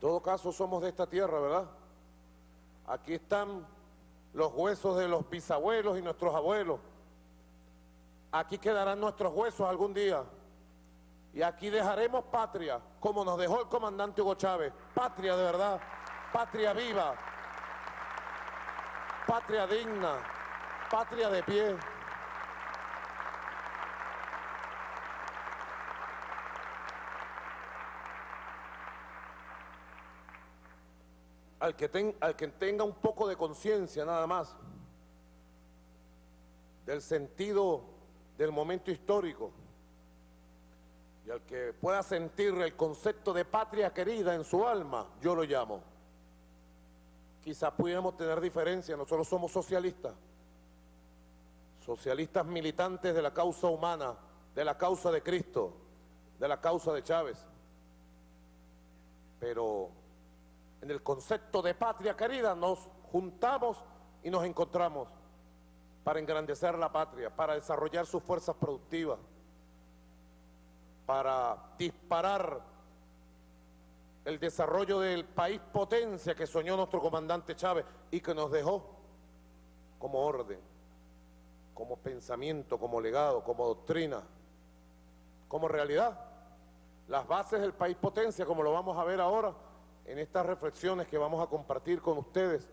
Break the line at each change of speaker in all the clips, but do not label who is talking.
todo caso somos de esta tierra, ¿verdad? Aquí están los huesos de los bisabuelos y nuestros abuelos. Aquí quedarán nuestros huesos algún día. Y aquí dejaremos patria, como nos dejó el comandante Hugo Chávez. Patria de verdad, patria viva, patria digna, patria de pie. Al que tenga un poco de conciencia nada más del sentido del momento histórico y al que pueda sentir el concepto de patria querida en su alma, yo lo llamo. Quizás pudiéramos tener diferencias, nosotros somos socialistas, socialistas militantes de la causa humana, de la causa de Cristo, de la causa de Chávez, pero en el concepto de patria querida nos juntamos y nos encontramos para engrandecer la patria, para desarrollar sus fuerzas productivas, para disparar el desarrollo del país potencia que soñó nuestro comandante Chávez y que nos dejó como orden, como pensamiento, como legado, como doctrina, como realidad. Las bases del país potencia, como lo vamos a ver ahora en estas reflexiones que vamos a compartir con ustedes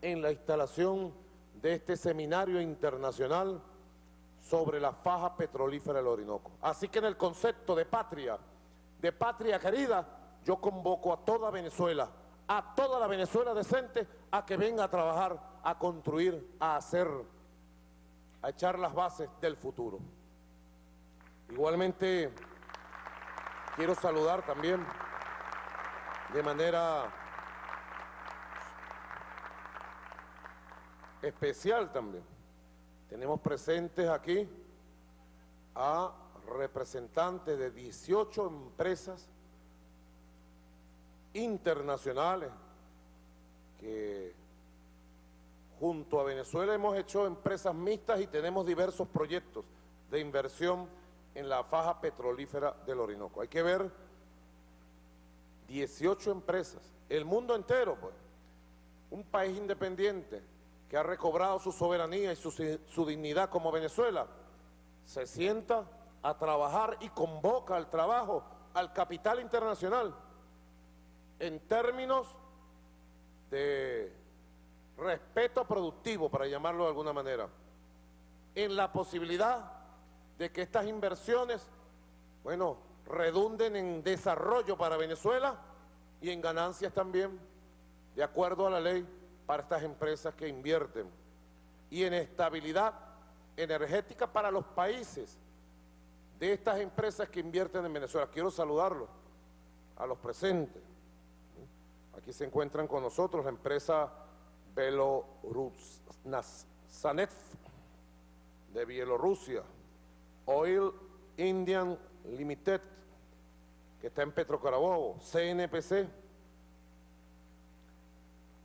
en la instalación de este seminario internacional sobre la faja petrolífera del Orinoco. Así que en el concepto de patria querida, yo convoco a toda Venezuela, a toda la Venezuela decente, a que venga a trabajar, a construir, a hacer, a echar las bases del futuro. Igualmente, quiero saludar también de manera especial también. Tenemos presentes aquí a representantes de 18 empresas internacionales que junto a Venezuela hemos hecho empresas mixtas y tenemos diversos proyectos de inversión en la faja petrolífera del Orinoco. Hay que ver 18 empresas, el mundo entero, pues, un país independiente que ha recobrado su soberanía y su dignidad como Venezuela, se sienta a trabajar y convoca al trabajo al capital internacional en términos de respeto productivo, para llamarlo de alguna manera, en la posibilidad de que estas inversiones, bueno, redunden en desarrollo para Venezuela y en ganancias también, de acuerdo a la ley, para estas empresas que invierten, y en estabilidad energética para los países de estas empresas que invierten en Venezuela. Quiero saludarlos a los presentes. Aquí se encuentran con nosotros la empresa Belorusneft de Bielorrusia, Oil Indian Limited, que está en Petrocarabobo, CNPC,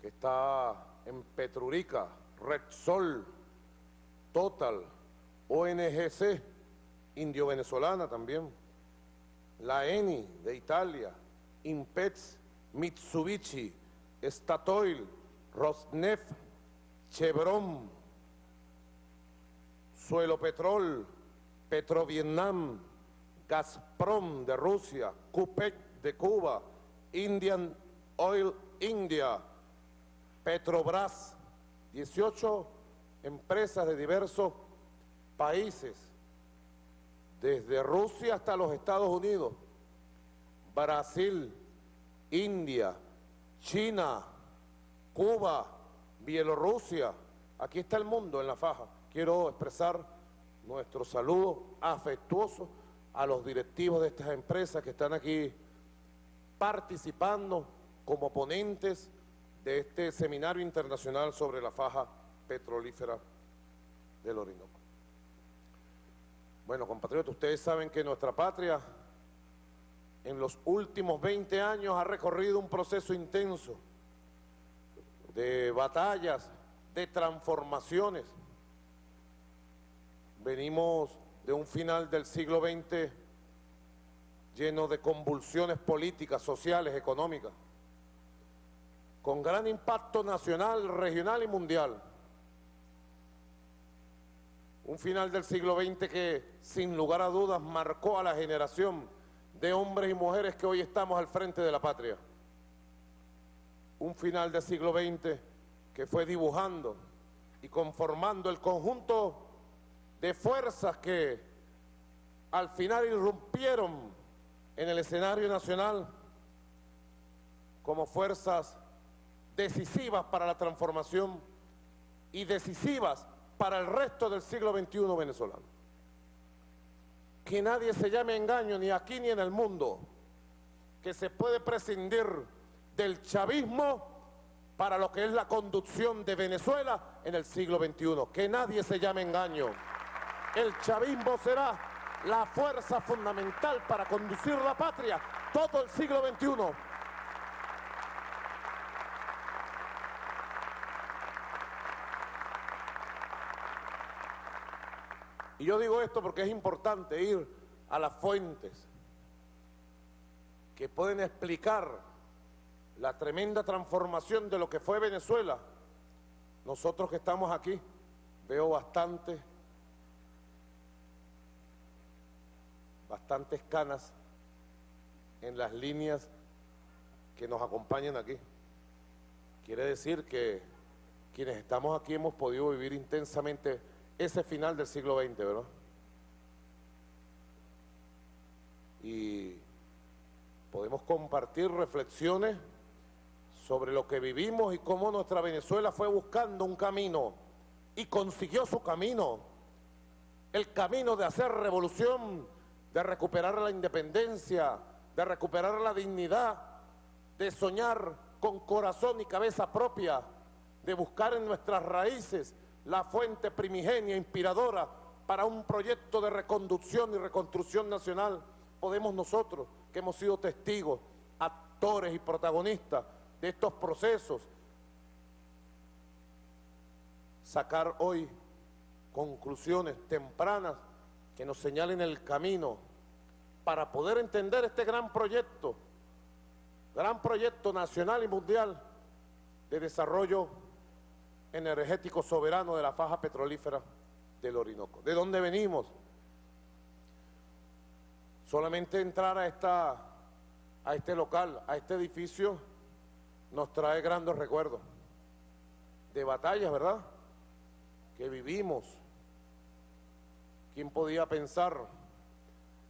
que está en Petrurica, Repsol, Total, ONGC, Indio-Venezolana también, la ENI de Italia, Impets, Mitsubishi, Statoil, Rosneft, Chevron, Suelo Petrol, Petrovietnam, Gazprom de Rusia, Cupec de Cuba, Indian Oil India, Petrobras, 18 empresas de diversos países, desde Rusia hasta los Estados Unidos, Brasil, India, China, Cuba, Bielorrusia. Aquí está el mundo en la faja. Quiero expresar nuestro saludo afectuoso a los directivos de estas empresas que están aquí participando como ponentes de este seminario internacional sobre la faja petrolífera del Orinoco. Bueno, compatriotas, ustedes saben que nuestra patria en los últimos 20 años ha recorrido un proceso intenso de batallas, de transformaciones. Venimos de un final del siglo XX lleno de convulsiones políticas, sociales, económicas. con gran impacto nacional, regional y mundial. Un final del siglo XX que, sin lugar a dudas, marcó a la generación de hombres y mujeres que hoy estamos al frente de la patria. Un final del siglo XX que fue dibujando y conformando el conjunto de fuerzas que al final irrumpieron en el escenario nacional como fuerzas decisivas para la transformación y decisivas para el resto del siglo XXI venezolano. Que nadie se llame engaño, ni aquí ni en el mundo, que se puede prescindir del chavismo para lo que es la conducción de Venezuela en el siglo XXI. Que nadie se llame engaño. El chavismo será la fuerza fundamental para conducir la patria todo el siglo XXI. Y yo digo esto porque es importante ir a las fuentes que pueden explicar la tremenda transformación de lo que fue Venezuela. Nosotros que estamos aquí, veo bastantes canas en las líneas que nos acompañan aquí. Quiere decir que quienes estamos aquí hemos podido vivir intensamente ese final del siglo XX, ¿verdad? Y podemos compartir reflexiones sobre lo que vivimos y cómo nuestra Venezuela fue buscando un camino y consiguió su camino, el camino de hacer revolución, de recuperar la independencia, de recuperar la dignidad, de soñar con corazón y cabeza propia, de buscar en nuestras raíces la fuente primigenia, inspiradora para un proyecto de reconducción y reconstrucción nacional. Podemos nosotros, que hemos sido testigos, actores y protagonistas de estos procesos, sacar hoy conclusiones tempranas que nos señalen el camino para poder entender este gran proyecto nacional y mundial de desarrollo energético soberano de la faja petrolífera del Orinoco. ¿De dónde venimos? Solamente entrar a este local, a este edificio, nos trae grandes recuerdos de batallas, ¿verdad?, que vivimos. ¿Quién podía pensar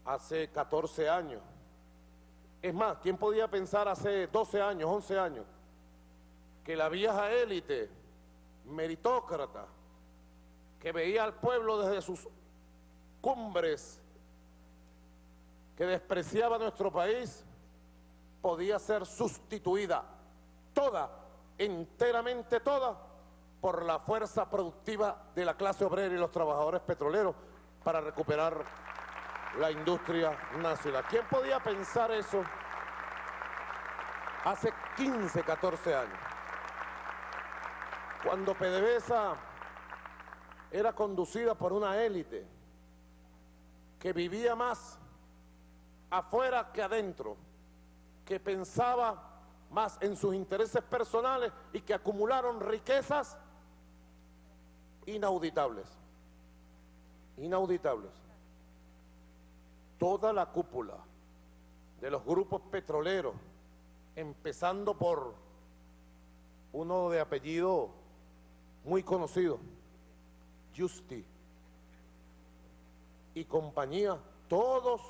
hace 14 años? Es más, ¿quién podía pensar hace 12 años, 11 años, que la vieja élite meritócrata, que veía al pueblo desde sus cumbres, que despreciaba nuestro país, podía ser sustituida toda, enteramente toda, por la fuerza productiva de la clase obrera y los trabajadores petroleros para recuperar la industria nacional? ¿Quién podía pensar eso hace 15, 14 años? Cuando PDVSA era conducida por una élite que vivía más afuera que adentro, que pensaba más en sus intereses personales y que acumularon riquezas inauditables. Toda la cúpula de los grupos petroleros, empezando por uno de apellido muy conocido, Justi y compañía, todos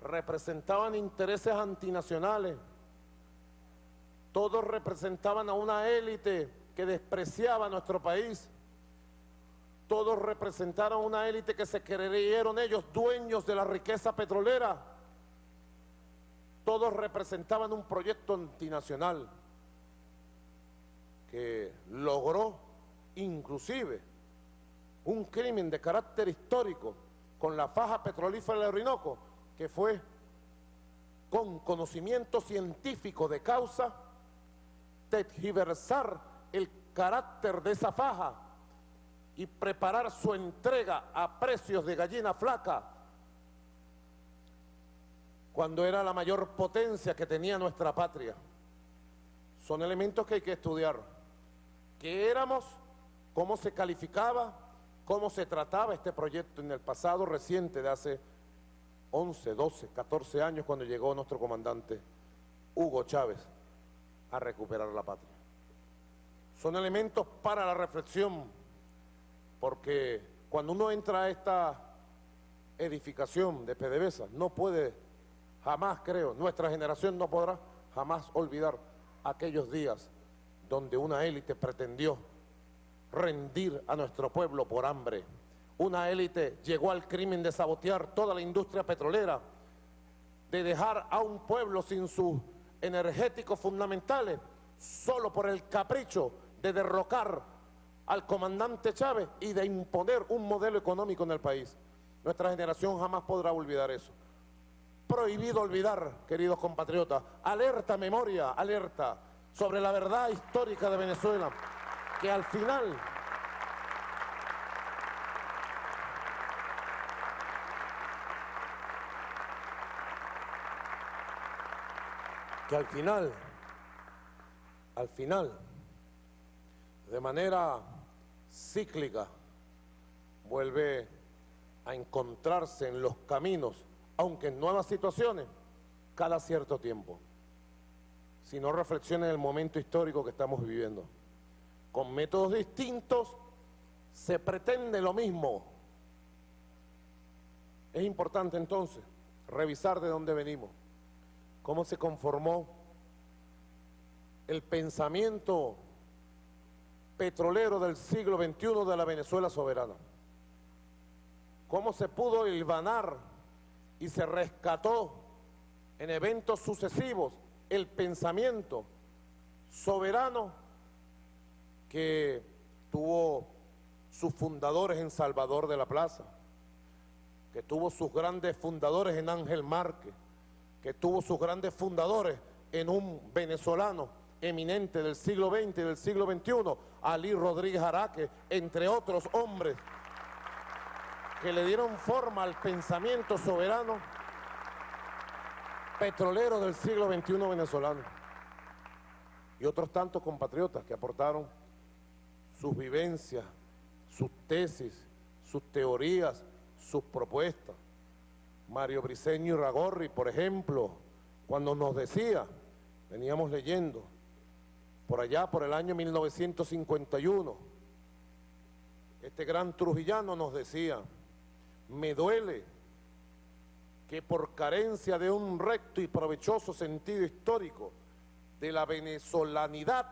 representaban intereses antinacionales, todos representaban a una élite que despreciaba a nuestro país, todos representaron a una élite que se creyeron ellos dueños de la riqueza petrolera, todos representaban un proyecto antinacional que logró inclusive un crimen de carácter histórico con la faja petrolífera del Orinoco, que fue con conocimiento científico de causa tergiversar el carácter de esa faja y preparar su entrega a precios de gallina flaca, cuando era la mayor potencia que tenía nuestra patria. Son elementos que hay que estudiar. ¿Qué éramos? ¿Cómo se calificaba? ¿Cómo se trataba este proyecto en el pasado reciente de hace 11, 12, 14 años cuando llegó nuestro comandante Hugo Chávez a recuperar la patria? Son elementos para la reflexión, porque cuando uno entra a esta edificación de PDVSA, no puede jamás, creo, nuestra generación no podrá jamás olvidar aquellos días donde una élite pretendió rendir a nuestro pueblo por hambre. Una élite llegó al crimen de sabotear toda la industria petrolera, de dejar a un pueblo sin sus energéticos fundamentales, solo por el capricho de derrocar al comandante Chávez y de imponer un modelo económico en el país. Nuestra generación jamás podrá olvidar eso. Prohibido olvidar, queridos compatriotas, alerta memoria, alerta sobre la verdad histórica de Venezuela, que al final de manera cíclica, vuelve a encontrarse en los caminos, aunque en nuevas situaciones, cada cierto tiempo. Si no reflexiona en el momento histórico que estamos viviendo. Con métodos distintos se pretende lo mismo. Es importante entonces revisar de dónde venimos, cómo se conformó el pensamiento petrolero del siglo XXI de la Venezuela soberana, cómo se pudo hilvanar y se rescató en eventos sucesivos el pensamiento soberano que tuvo sus fundadores en Salvador de la Plaza, que tuvo sus grandes fundadores en Ángel Márquez, que tuvo sus grandes fundadores en un venezolano eminente del siglo XX y del siglo XXI, Alí Rodríguez Araque, entre otros hombres que le dieron forma al pensamiento soberano petrolero del siglo XXI venezolano. Y otros tantos compatriotas que aportaron sus vivencias, sus tesis, sus teorías, sus propuestas. Mario Briceño Irragorri, por ejemplo, cuando nos decía, veníamos leyendo, por allá por el año 1951, este gran trujillano nos decía: me duele que por carencia de un recto y provechoso sentido histórico de la venezolanidad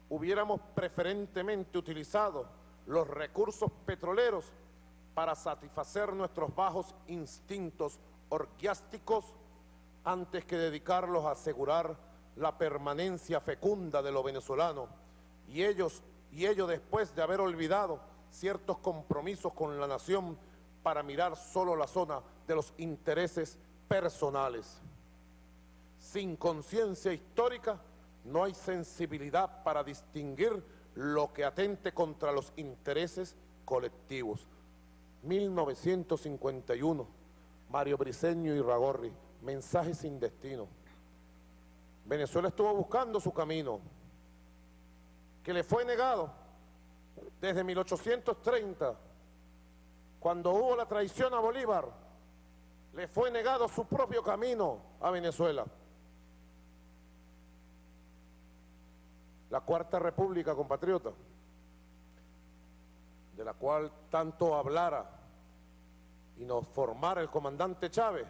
hubiéramos preferentemente utilizado los recursos petroleros para satisfacer nuestros bajos instintos orgiásticos antes que dedicarlos a asegurar la permanencia fecunda de lo venezolano, y ello después de haber olvidado ciertos compromisos con la nación para mirar solo la zona de los intereses personales. Sin conciencia histórica no hay sensibilidad para distinguir lo que atente contra los intereses colectivos. 1951, Mario Briceño Irragorri, mensaje sin destino. Venezuela estuvo buscando su camino, que le fue negado desde 1830, cuando hubo la traición a Bolívar. Le fue negado su propio camino a Venezuela. La Cuarta República, compatriota, de la cual tanto hablara y nos formara el comandante Chávez,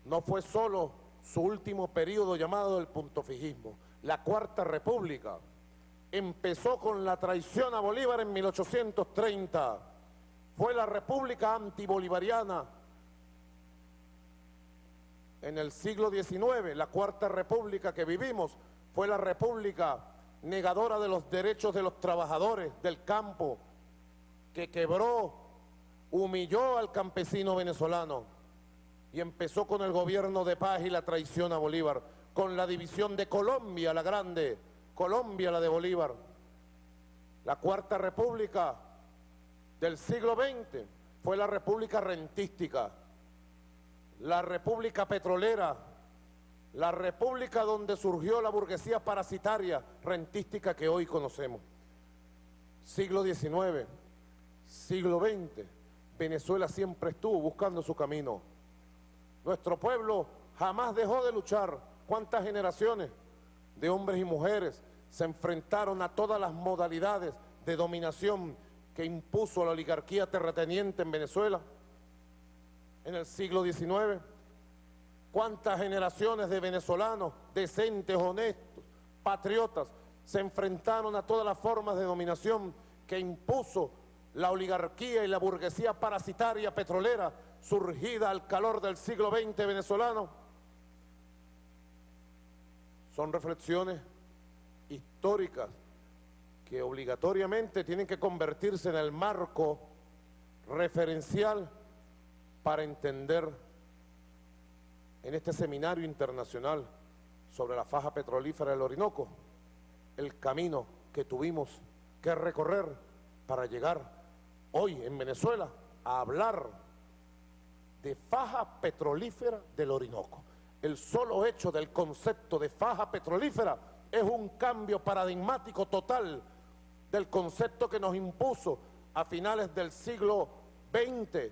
no fue solo su último periodo llamado el puntofijismo. La Cuarta República empezó con la traición a Bolívar en 1830. Fue la república antibolivariana en el siglo XIX. La Cuarta República que vivimos fue la república negadora de los derechos de los trabajadores del campo, que quebró, humilló al campesino venezolano, y empezó con el gobierno de paz y la traición a Bolívar, con la división de Colombia, la grande, Colombia la de Bolívar. La Cuarta República del siglo XX fue la república rentística, la república petrolera, la república donde surgió la burguesía parasitaria, rentística que hoy conocemos. Siglo XIX, siglo XX, Venezuela siempre estuvo buscando su camino. Nuestro pueblo jamás dejó de luchar. ¿Cuántas generaciones de hombres y mujeres se enfrentaron a todas las modalidades de dominación que impuso la oligarquía terrateniente en Venezuela en el siglo XIX? ¿Cuántas generaciones de venezolanos decentes, honestos, patriotas se enfrentaron a todas las formas de dominación que impuso la oligarquía y la burguesía parasitaria petrolera surgida al calor del siglo XX venezolano? Son reflexiones históricas que obligatoriamente tienen que convertirse en el marco referencial para entender en este seminario internacional sobre la faja petrolífera del Orinoco el camino que tuvimos que recorrer para llegar hoy en Venezuela a hablar de faja petrolífera del Orinoco. El solo hecho del concepto de faja petrolífera es un cambio paradigmático total del concepto que nos impuso a finales del siglo XX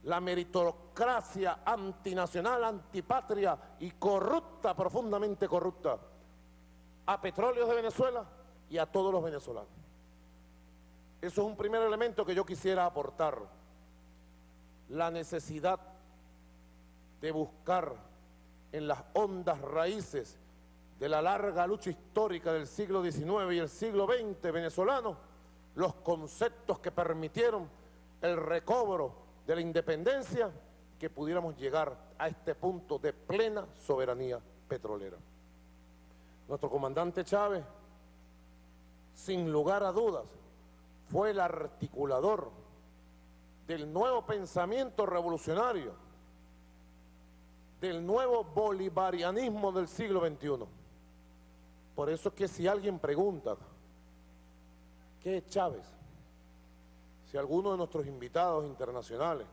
la meritocracia antinacional, antipatria y corrupta, profundamente corrupta, a Petróleos de Venezuela y a todos los venezolanos. Eso es un primer elemento que yo quisiera aportar. La necesidad de buscar en las hondas raíces de la larga lucha histórica del siglo XIX y el siglo XX venezolano los conceptos que permitieron el recobro de la independencia, que pudiéramos llegar a este punto de plena soberanía petrolera. Nuestro comandante Chávez, sin lugar a dudas, fue el articulador del nuevo pensamiento revolucionario, del nuevo bolivarianismo del siglo XXI. Por eso es que si alguien pregunta, ¿qué es Chávez? Si alguno de nuestros invitados internacionales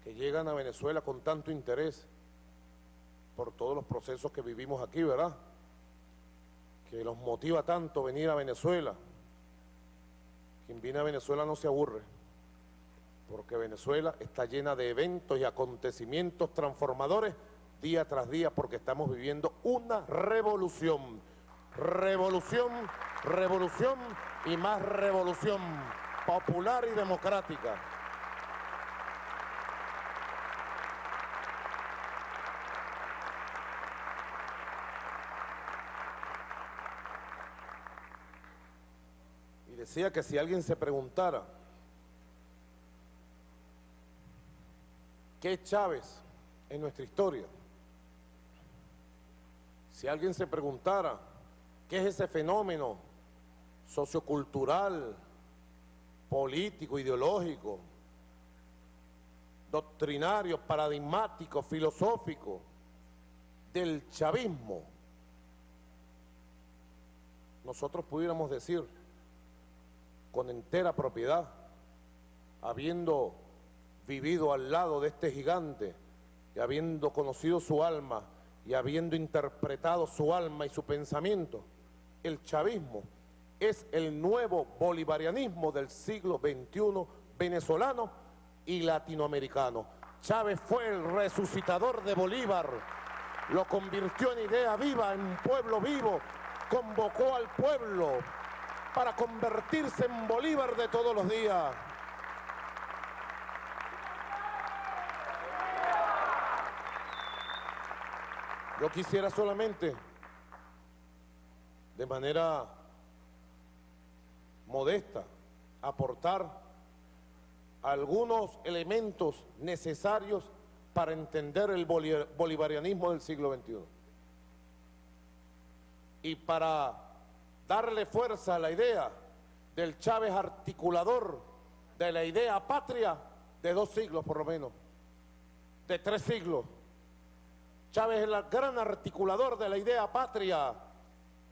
que llegan a Venezuela con tanto interés por todos los procesos que vivimos aquí, ¿verdad?, que los motiva tanto venir a Venezuela. Quien viene a Venezuela no se aburre, porque Venezuela está llena de eventos y acontecimientos transformadores día tras día, porque estamos viviendo una revolución, revolución, revolución y más revolución popular y democrática. Y decía que si alguien se preguntara ¿qué es Chávez en nuestra historia? Si alguien se preguntara ¿qué es ese fenómeno sociocultural, político, ideológico, doctrinario, paradigmático, filosófico del chavismo? Nosotros pudiéramos decir con entera propiedad, habiendo vivido al lado de este gigante y habiendo conocido su alma y habiendo interpretado su alma y su pensamiento, el chavismo es el nuevo bolivarianismo del siglo XXI venezolano y latinoamericano. Chávez fue el resucitador de Bolívar, lo convirtió en idea viva, en pueblo vivo, convocó al pueblo para convertirse en Bolívar de todos los días. Yo quisiera solamente, de manera modesta, aportar algunos elementos necesarios para entender el bolivarianismo del siglo XXI. Y para darle fuerza a la idea del Chávez articulador de la idea patria de 2 siglos por lo menos, de 3 siglos. Chávez es el gran articulador de la idea patria,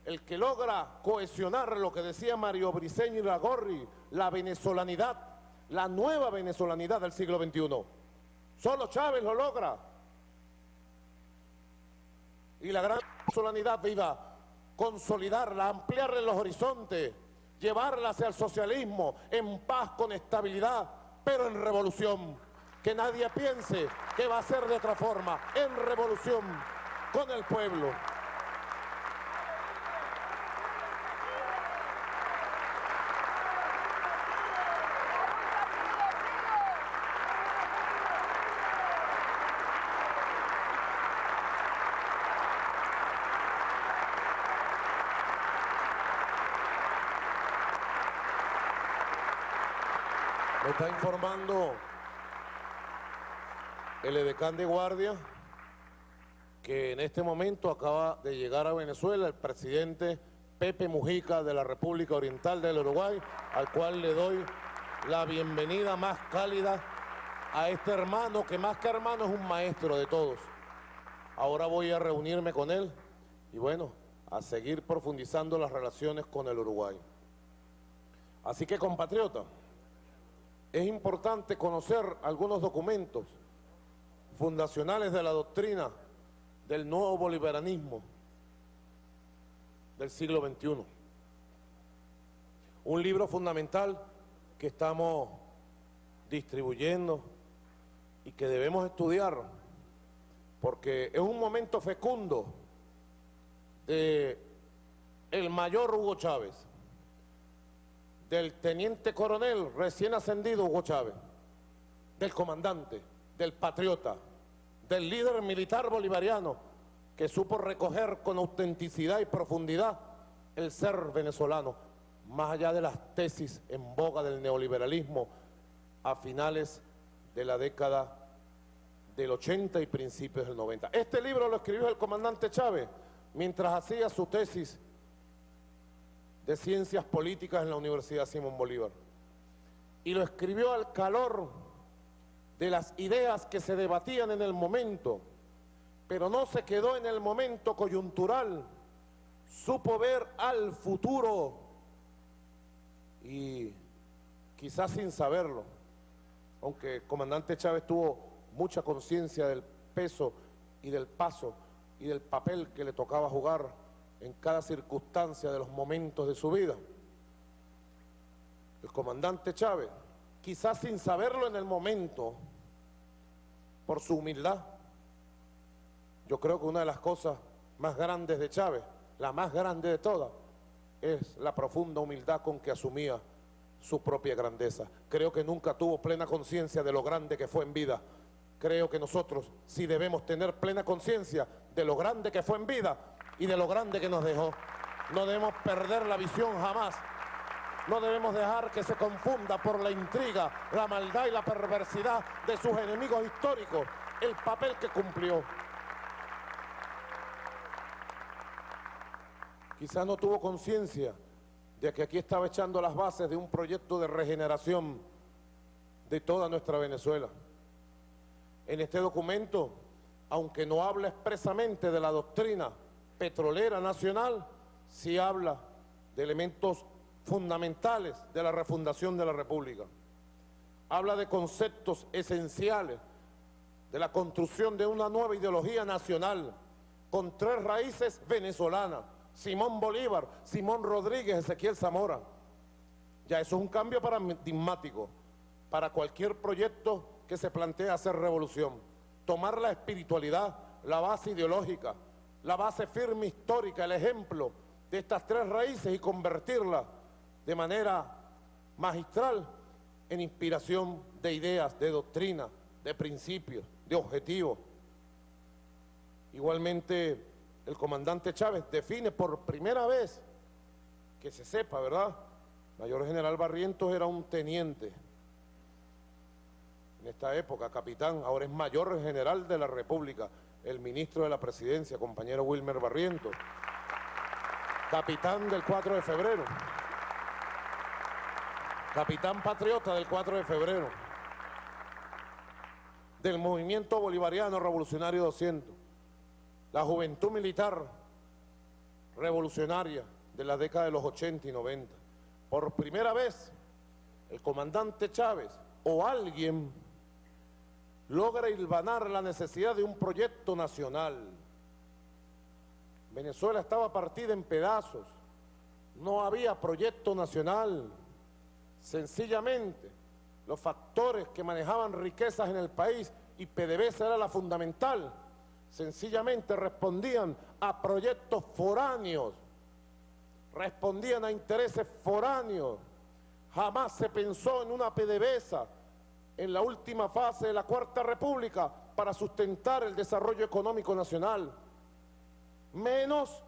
el que logra cohesionar lo que decía Mario Briceño Iragorri, la venezolanidad, la nueva venezolanidad del siglo XXI. Solo Chávez lo logra. y la gran soberanía viva, consolidarla, ampliarla en los horizontes, llevarla hacia el socialismo en paz, con estabilidad, pero en revolución. Que nadie piense que va a ser de otra forma, en revolución con el pueblo. Me está informando el edecán de guardia que en este momento acaba de llegar a Venezuela el presidente Pepe Mujica de la República Oriental del Uruguay, al cual le doy la bienvenida más cálida a este hermano, que más que hermano es un maestro de todos. Ahora voy a reunirme con él y bueno, a seguir profundizando las relaciones con el Uruguay. Así que, compatriota, es importante conocer algunos documentos fundacionales de la doctrina del nuevo bolivarianismo del siglo XXI. Un libro fundamental que estamos distribuyendo y que debemos estudiar, porque es un momento fecundo de el mayor Hugo Chávez, del teniente coronel recién ascendido Hugo Chávez, del comandante, del patriota, del líder militar bolivariano que supo recoger con autenticidad y profundidad el ser venezolano, más allá de las tesis en boga del neoliberalismo a finales de la década del 80 y principios del 90. Este libro lo escribió el comandante Chávez mientras hacía su tesis de Ciencias Políticas en la Universidad Simón Bolívar. Y lo escribió al calor de las ideas que se debatían en el momento, pero no se quedó en el momento coyuntural, supo ver al futuro y quizás sin saberlo, aunque el comandante Chávez tuvo mucha conciencia del peso y del paso y del papel que le tocaba jugar en cada circunstancia de los momentos de su vida. El comandante Chávez, quizás sin saberlo en el momento, por su humildad, yo creo que una de las cosas más grandes de Chávez, la más grande de todas, es la profunda humildad con que asumía su propia grandeza. Creo que nunca tuvo plena conciencia de lo grande que fue en vida. Creo que nosotros sí debemos tener plena conciencia de lo grande que fue en vida y de lo grande que nos dejó. No debemos perder la visión jamás. No debemos dejar que se confunda por la intriga, la maldad y la perversidad de sus enemigos históricos el papel que cumplió. Quizás no tuvo conciencia de que aquí estaba echando las bases de un proyecto de regeneración de toda nuestra Venezuela. En este documento, aunque no habla expresamente de la doctrina petrolera nacional, sí habla de elementos fundamentales de la refundación de la República. Habla de conceptos esenciales de la construcción de una nueva ideología nacional con tres raíces venezolanas: Simón Bolívar, Simón Rodríguez, Ezequiel Zamora. Ya eso es un cambio paradigmático para cualquier proyecto que se plantea hacer revolución. Tomar la espiritualidad, la base ideológica, la base firme histórica, el ejemplo de estas tres raíces y convertirla de manera magistral en inspiración de ideas, de doctrina, de principios, de objetivos. Igualmente, el comandante Chávez define por primera vez, que se sepa, ¿verdad? Mayor General Barrientos era un teniente en esta época, capitán, ahora es Mayor General de la República, el ministro de la Presidencia, compañero Wilmer Barrientos, capitán del 4 de febrero, capitán patriota del 4 de febrero, del movimiento bolivariano revolucionario 200, la juventud militar revolucionaria de la década de los 80 y 90. Por primera vez, el comandante Chávez o alguien logra hilvanar la necesidad de un proyecto nacional Venezuela estaba partida en pedazos, no había proyecto nacional. Sencillamente, los factores que manejaban riquezas en el país, y PDVSA era la fundamental, sencillamente respondían a proyectos foráneos, respondían a intereses foráneos. Jamás se pensó en una PDVSA en la última fase de la Cuarta República para sustentar el desarrollo económico nacional. Menos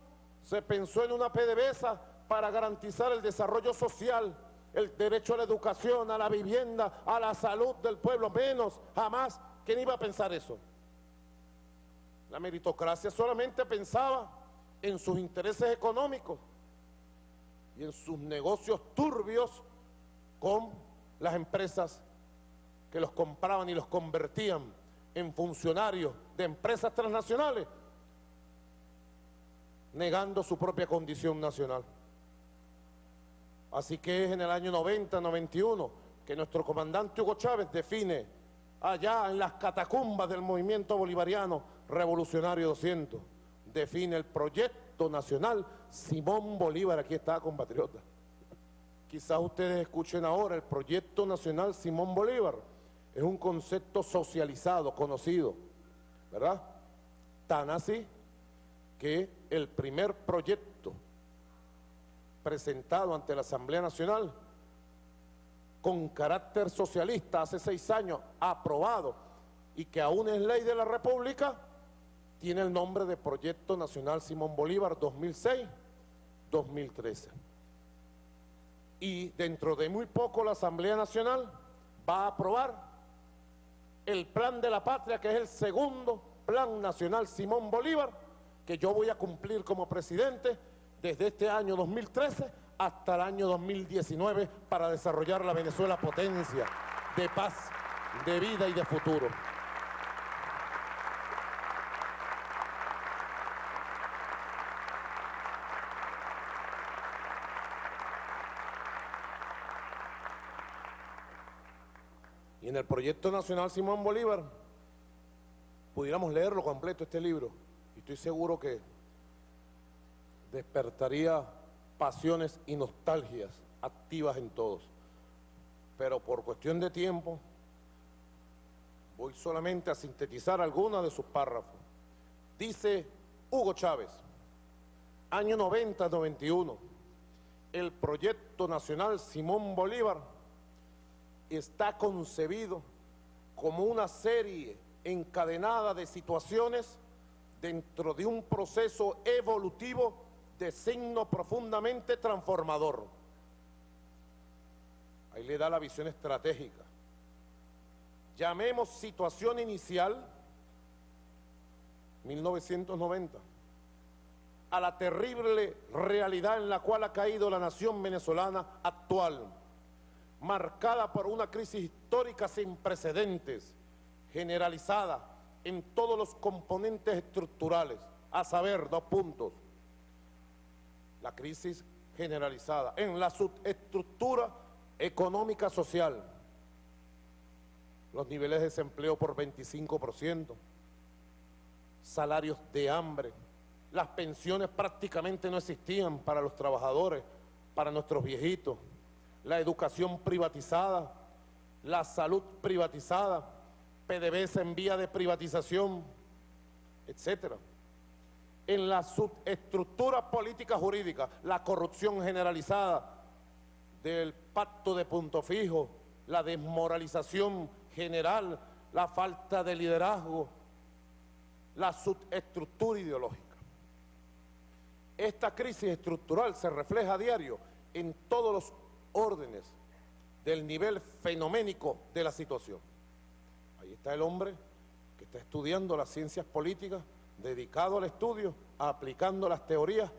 se pensó en una PDVSA para garantizar el desarrollo social, el derecho a la educación, a la vivienda, a la salud del pueblo. Menos, jamás. ¿Quién iba a pensar eso? La meritocracia solamente pensaba en sus intereses económicos y en sus negocios turbios con las empresas que los compraban y los convertían en funcionarios de empresas transnacionales, negando su propia condición nacional. Así que es en el año 90, 91, que nuestro comandante Hugo Chávez define, allá en las catacumbas del movimiento bolivariano revolucionario 200, define el proyecto nacional Simón Bolívar. Aquí está, compatriota. Quizás ustedes escuchen ahora, el proyecto nacional Simón Bolívar es un concepto socializado, conocido, ¿verdad? Tan así que el primer proyecto presentado ante la Asamblea Nacional con carácter socialista hace 6 años, aprobado, y que aún es ley de la República, tiene el nombre de Proyecto Nacional Simón Bolívar 2006-2013. Y dentro de muy poco la Asamblea Nacional va a aprobar el Plan de la Patria, que es el segundo Plan Nacional Simón Bolívar, que yo voy a cumplir como presidente desde este año 2013 hasta el año 2019 para desarrollar la Venezuela potencia de paz, de vida y de futuro. Y en el Proyecto Nacional Simón Bolívar, pudiéramos leerlo completo, este libro, y estoy seguro que despertaría pasiones y nostalgias activas en todos. Pero por cuestión de tiempo, voy solamente a sintetizar algunos de sus párrafos. Dice Hugo Chávez, año 90-91, el Proyecto Nacional Simón Bolívar está concebido como una serie encadenada de situaciones dentro de un proceso evolutivo de signo profundamente transformador. Ahí le da la visión estratégica. Llamemos situación inicial 1990 a la terrible realidad en la cual ha caído la nación venezolana actual, marcada por una crisis histórica sin precedentes, generalizada en todos los componentes estructurales, a saber, 2 puntos. La crisis generalizada en la subestructura económica social, los niveles de desempleo por 25%, salarios de hambre, las pensiones prácticamente no existían para los trabajadores, para nuestros viejitos, la educación privatizada, la salud privatizada, PDVSA en vía de privatización, etcétera. En la subestructura política jurídica, la corrupción generalizada del pacto de punto fijo, la desmoralización general, la falta de liderazgo, la subestructura ideológica. Esta crisis estructural se refleja a diario en todos los órdenes del nivel fenoménico de la situación. Ahí está el hombre que está estudiando las ciencias políticas, dedicado al estudio, aplicando las teorías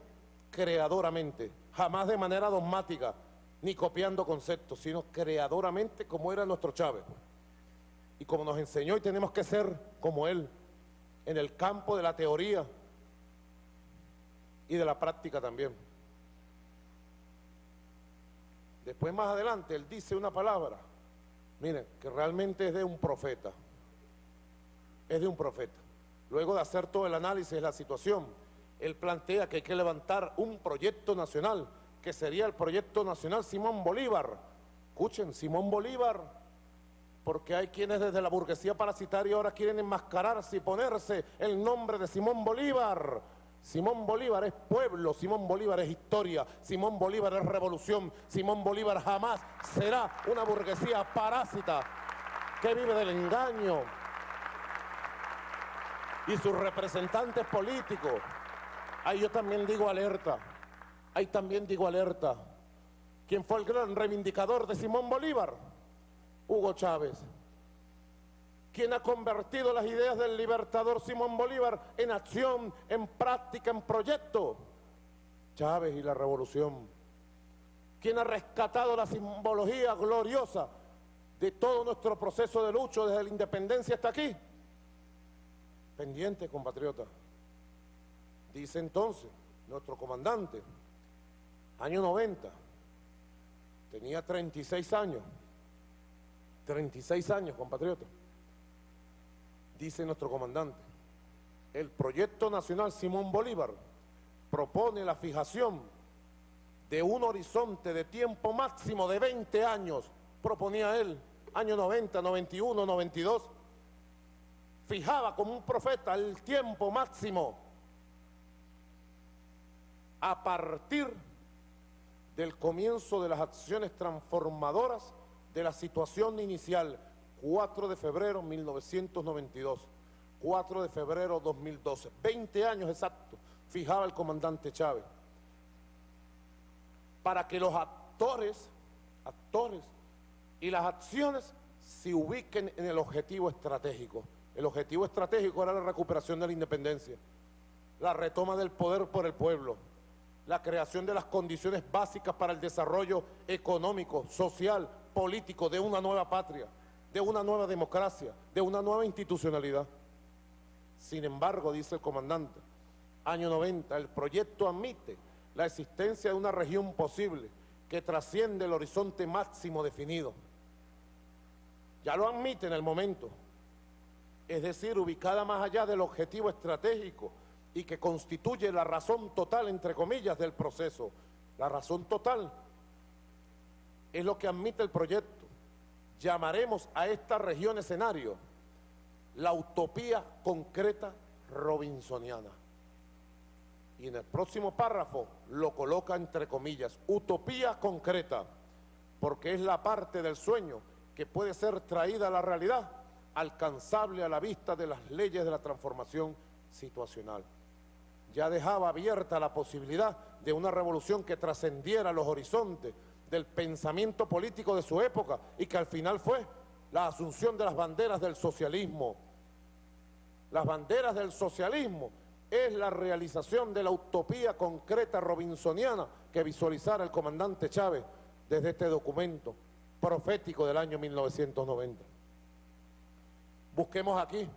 creadoramente, jamás de manera dogmática, ni copiando conceptos, sino creadoramente como era nuestro Chávez. Y como nos enseñó, y tenemos que ser como él, en el campo de la teoría y de la práctica también. Después, más adelante, él dice una palabra, miren, que realmente es de un profeta. Es de un profeta. Luego de hacer todo el análisis de la situación, Él plantea que hay que levantar un proyecto nacional, que sería el proyecto nacional Simón Bolívar. Escuchen, Simón Bolívar, porque hay quienes desde la burguesía parasitaria ahora quieren enmascararse y ponerse el nombre de Simón Bolívar. Simón Bolívar es pueblo, Simón Bolívar es historia, Simón Bolívar es revolución, Simón Bolívar jamás será una burguesía parásita que vive del engaño. Y sus representantes políticos, ahí yo también digo alerta, ahí también digo alerta. ¿Quién fue el gran reivindicador de Simón Bolívar? Hugo Chávez. ¿Quién ha convertido las ideas del libertador Simón Bolívar en acción, en práctica, en proyecto? Chávez y la revolución. ¿Quién ha rescatado la simbología gloriosa de todo nuestro proceso de lucha desde la independencia hasta aquí? Pendiente, compatriota. Dice entonces nuestro comandante, año 90, tenía 36 años. 36 años, compatriota. Dice nuestro comandante, el proyecto nacional Simón Bolívar propone la fijación de un horizonte de tiempo máximo de 20 años, proponía él, año 90, 91, 92, fijaba como un profeta el tiempo máximo a partir del comienzo de las acciones transformadoras de la situación inicial, 4 de febrero 1992, 4 de febrero 2012, 20 años exactos, fijaba el comandante Chávez, para que los actores y las acciones se ubiquen en el objetivo estratégico. El objetivo estratégico era la recuperación de la independencia, la retoma del poder por el pueblo, la creación de las condiciones básicas para el desarrollo económico, social, político de una nueva patria, de una nueva democracia, de una nueva institucionalidad. Sin embargo, dice el comandante, año 90, el proyecto admite la existencia de una región posible que trasciende el horizonte máximo definido. Ya lo admite en el momento, es decir, ubicada más allá del objetivo estratégico y que constituye la razón total, entre comillas, del proceso. La razón total es lo que admite el proyecto. Llamaremos a esta región escenario la utopía concreta robinsoniana. Y en el próximo párrafo lo coloca entre comillas, utopía concreta, porque es la parte del sueño que puede ser traída a la realidad, alcanzable a la vista de las leyes de la transformación situacional. Ya dejaba abierta la posibilidad de una revolución que trascendiera los horizontes del pensamiento político de su época y que al final fue la asunción de las banderas del socialismo. Las banderas del socialismo es la realización de la utopía concreta robinsoniana que visualizara el comandante Chávez desde este documento profético del año 1990. Busquemos aquí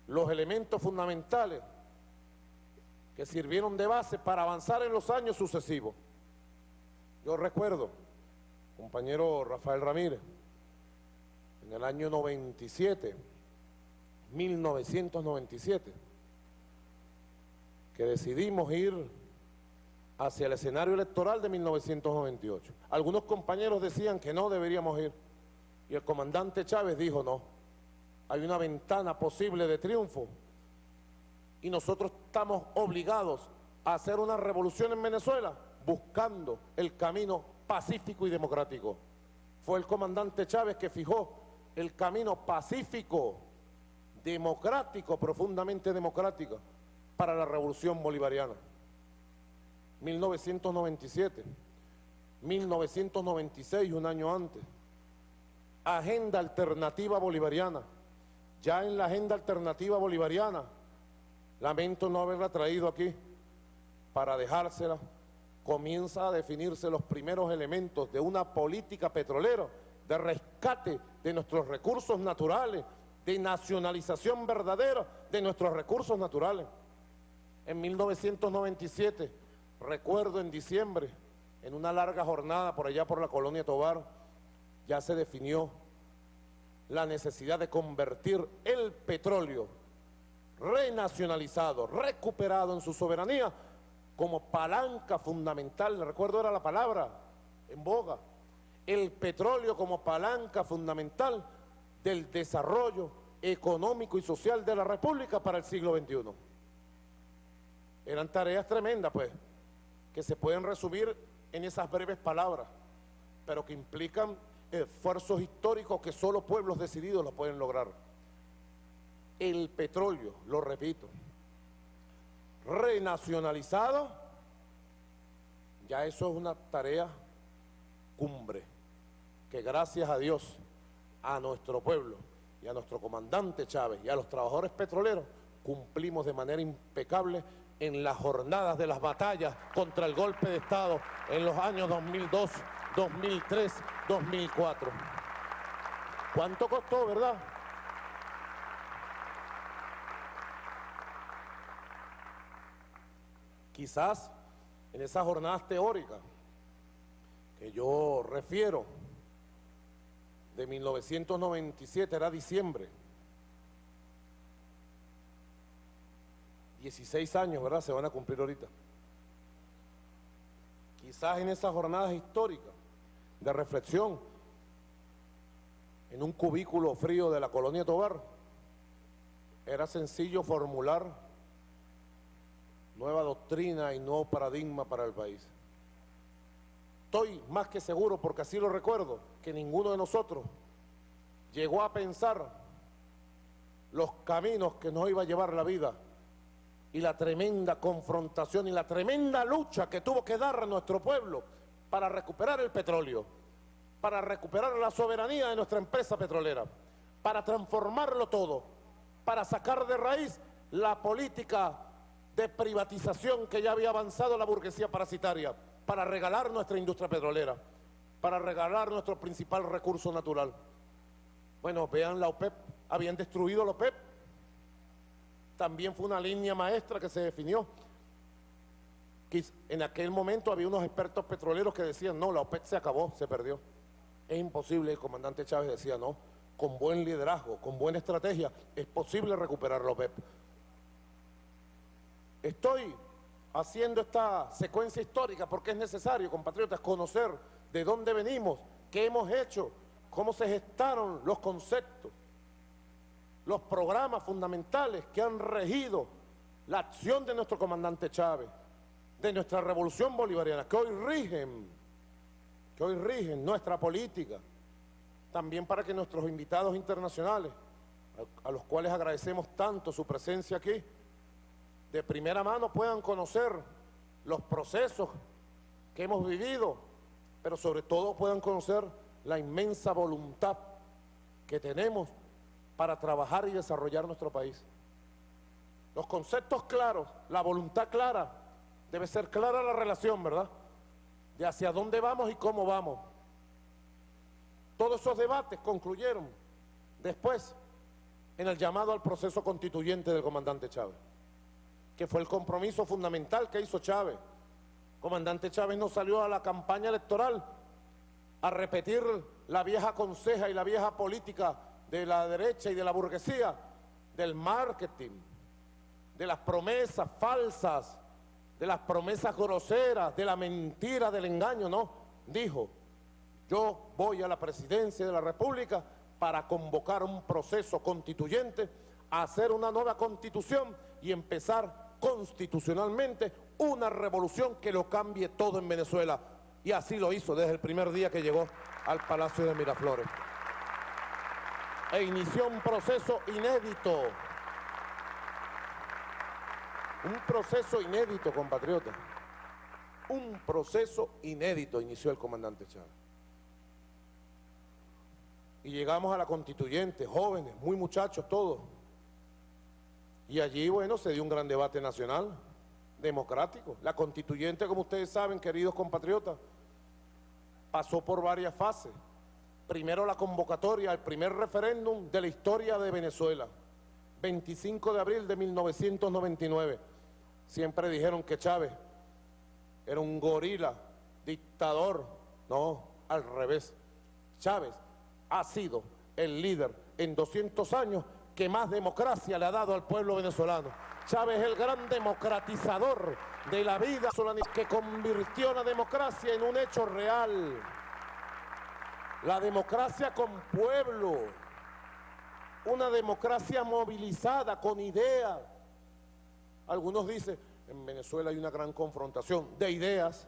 los elementos fundamentales que sirvieron de base para avanzar en los años sucesivos. Yo recuerdo, compañero Rafael Ramírez, en el año 97, 1997, que decidimos ir hacia el escenario electoral de 1998. Algunos compañeros decían que no deberíamos ir, y el comandante Chávez dijo no, hay una ventana posible de triunfo, y nosotros estamos obligados a hacer una revolución en Venezuela, buscando el camino pacífico y democrático. Fue el comandante Chávez que fijó el camino pacífico, democrático, profundamente democrático, para la revolución bolivariana. 1997, 1996, un año antes, agenda alternativa bolivariana. Ya en la agenda alternativa bolivariana, lamento no haberla traído aquí para dejársela, comienza a definirse los primeros elementos de una política petrolera, de rescate de nuestros recursos naturales, de nacionalización verdadera de nuestros recursos naturales. En 1997, recuerdo en diciembre, en una larga jornada por allá por la colonia Tovar, ya se definió la necesidad de convertir el petróleo, renacionalizado, recuperado en su soberanía como palanca fundamental, recuerdo era la palabra en boga, el petróleo como palanca fundamental del desarrollo económico y social de la República para el siglo XXI. Eran tareas tremendas, pues, que se pueden resumir en esas breves palabras, pero que implican esfuerzos históricos que solo pueblos decididos lo pueden lograr. El petróleo, lo repito, renacionalizado, ya eso es una tarea cumbre, que gracias a Dios, a nuestro pueblo y a nuestro comandante Chávez y a los trabajadores petroleros, cumplimos de manera impecable en las jornadas de las batallas contra el golpe de Estado en los años 2002, 2003, 2004. ¿Cuánto costó, verdad? Quizás en esas jornadas teóricas que yo refiero, de 1997, era diciembre, 16 años, ¿verdad? Se van a cumplir ahorita. Quizás en esas jornadas históricas de reflexión, en un cubículo frío de la colonia Tovar, era sencillo formular nueva doctrina y nuevo paradigma para el país. Estoy más que seguro, porque así lo recuerdo, que ninguno de nosotros llegó a pensar los caminos que nos iba a llevar la vida y la tremenda confrontación y la tremenda lucha que tuvo que dar a nuestro pueblo para recuperar el petróleo, para recuperar la soberanía de nuestra empresa petrolera, para transformarlo todo, para sacar de raíz la política de privatización que ya había avanzado la burguesía parasitaria, para regalar nuestra industria petrolera, para regalar nuestro principal recurso natural. Bueno, vean la OPEP, habían destruido la OPEP, también fue una línea maestra que se definió. En aquel momento había unos expertos petroleros que decían, no, la OPEP se acabó, se perdió. Es imposible, el comandante Chávez decía, no, con buen liderazgo, con buena estrategia, es posible recuperar la OPEP. Estoy haciendo esta secuencia histórica porque es necesario, compatriotas, conocer de dónde venimos, qué hemos hecho, cómo se gestaron los conceptos, los programas fundamentales que han regido la acción de nuestro comandante Chávez, de nuestra revolución bolivariana, que hoy rigen nuestra política, también para que nuestros invitados internacionales, a los cuales agradecemos tanto su presencia aquí, de primera mano puedan conocer los procesos que hemos vivido, pero sobre todo puedan conocer la inmensa voluntad que tenemos para trabajar y desarrollar nuestro país. Los conceptos claros, la voluntad clara, debe ser clara la relación, ¿verdad?, de hacia dónde vamos y cómo vamos. Todos esos debates concluyeron después en el llamado al proceso constituyente del comandante Chávez, que fue el compromiso fundamental que hizo Chávez. Comandante Chávez no salió a la campaña electoral a repetir la vieja conseja y la vieja política de la derecha y de la burguesía, del marketing, de las promesas falsas, de las promesas groseras, de la mentira, del engaño, no. Dijo, yo voy a la presidencia de la República para convocar un proceso constituyente, hacer una nueva constitución y empezar constitucionalmente una revolución que lo cambie todo en Venezuela. Y así lo hizo desde el primer día que llegó al Palacio de Miraflores. E inició un proceso inédito. Un proceso inédito, compatriotas. Un proceso inédito inició el comandante Chávez. Y llegamos a la constituyente, jóvenes, muy muchachos todos. Y allí, bueno, se dio un gran debate nacional, democrático. La constituyente, como ustedes saben, queridos compatriotas, pasó por varias fases. Primero la convocatoria al primer referéndum de la historia de Venezuela, 25 de abril de 1999. Siempre dijeron que Chávez era un gorila, dictador. No, al revés. Chávez ha sido el líder en 200 años que más democracia le ha dado al pueblo venezolano. Chávez es el gran democratizador de la vida venezolana, que convirtió la democracia en un hecho real. La democracia con pueblo, una democracia movilizada, con ideas. Algunos dicen, en Venezuela hay una gran confrontación de ideas.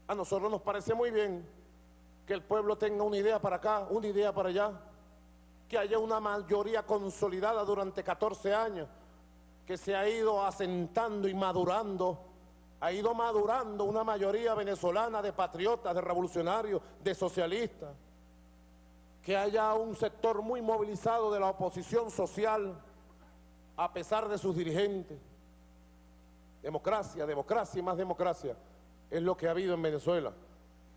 A nosotros nos parece muy bien que el pueblo tenga una idea para acá, una idea para allá, que haya una mayoría consolidada durante 14 años, que se ha ido asentando y madurando, ha ido madurando una mayoría venezolana de patriotas, de revolucionarios, de socialistas, que haya un sector muy movilizado de la oposición social, a pesar de sus dirigentes. Democracia, democracia y más democracia es lo que ha habido en Venezuela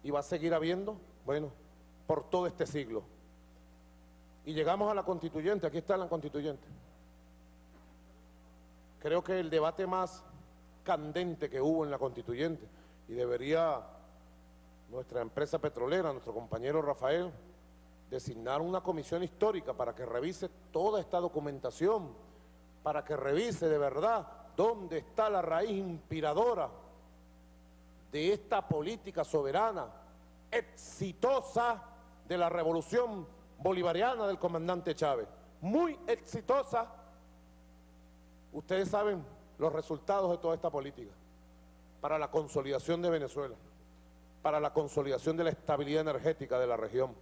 y va a seguir habiendo, bueno, por todo este siglo. Y llegamos a la constituyente, aquí está la constituyente. Creo que el debate más candente que hubo en la constituyente, y debería nuestra empresa petrolera, nuestro compañero Rafael, designar una comisión histórica para que revise toda esta documentación, para que revise de verdad dónde está la raíz inspiradora de esta política soberana, exitosa de la revolución bolivariana del comandante Chávez, muy exitosa. Ustedes saben los resultados de toda esta política para la consolidación de Venezuela, para la consolidación de la estabilidad energética de la región.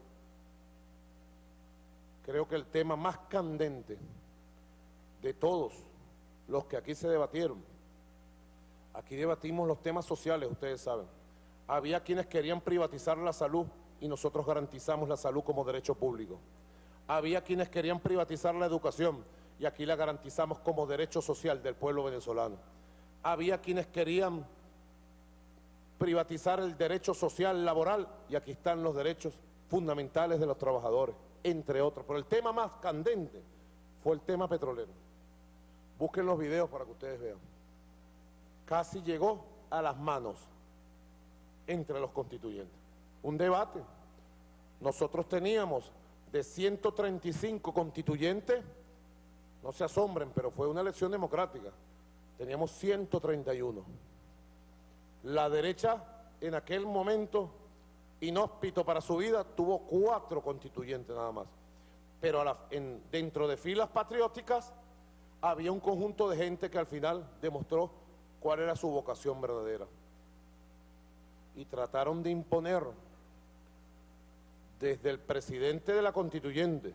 Creo que el tema más candente de todos los que aquí se debatieron, aquí debatimos los temas sociales, ustedes saben. Había quienes querían privatizar la salud y nosotros garantizamos la salud como derecho público. Había quienes querían privatizar la educación y aquí la garantizamos como derecho social del pueblo venezolano. Había quienes querían privatizar el derecho social laboral y aquí están los derechos fundamentales de los trabajadores, entre otros. Pero el tema más candente fue el tema petrolero. Busquen los videos para que ustedes vean. Casi llegó a las manos entre los constituyentes. Un debate. Nosotros teníamos de 135 constituyentes, no se asombren, pero fue una elección democrática, teníamos 131. La derecha en aquel momento, inhóspito para su vida, tuvo 4 constituyentes nada más. Pero dentro de filas patrióticas había un conjunto de gente que al final demostró cuál era su vocación verdadera. Y trataron de imponer desde el presidente de la constituyente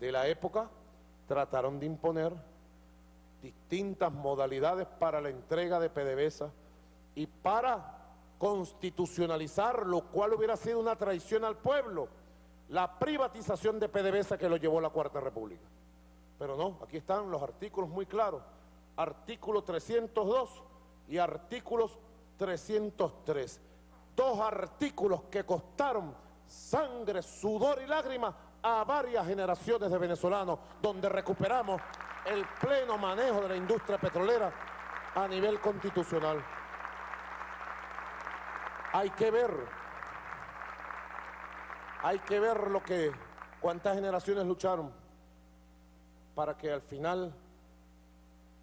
de la época, trataron de imponer distintas modalidades para la entrega de PDVSA y para constitucionalizar, lo cual hubiera sido una traición al pueblo, la privatización de PDVSA que lo llevó la Cuarta República. Pero no, aquí están los artículos muy claros, artículo 302 y artículos 303. 2 artículos que costaron sangre, sudor y lágrimas a varias generaciones de venezolanos, donde recuperamos el pleno manejo de la industria petrolera a nivel constitucional. Hay que ver cuántas generaciones lucharon para que al final,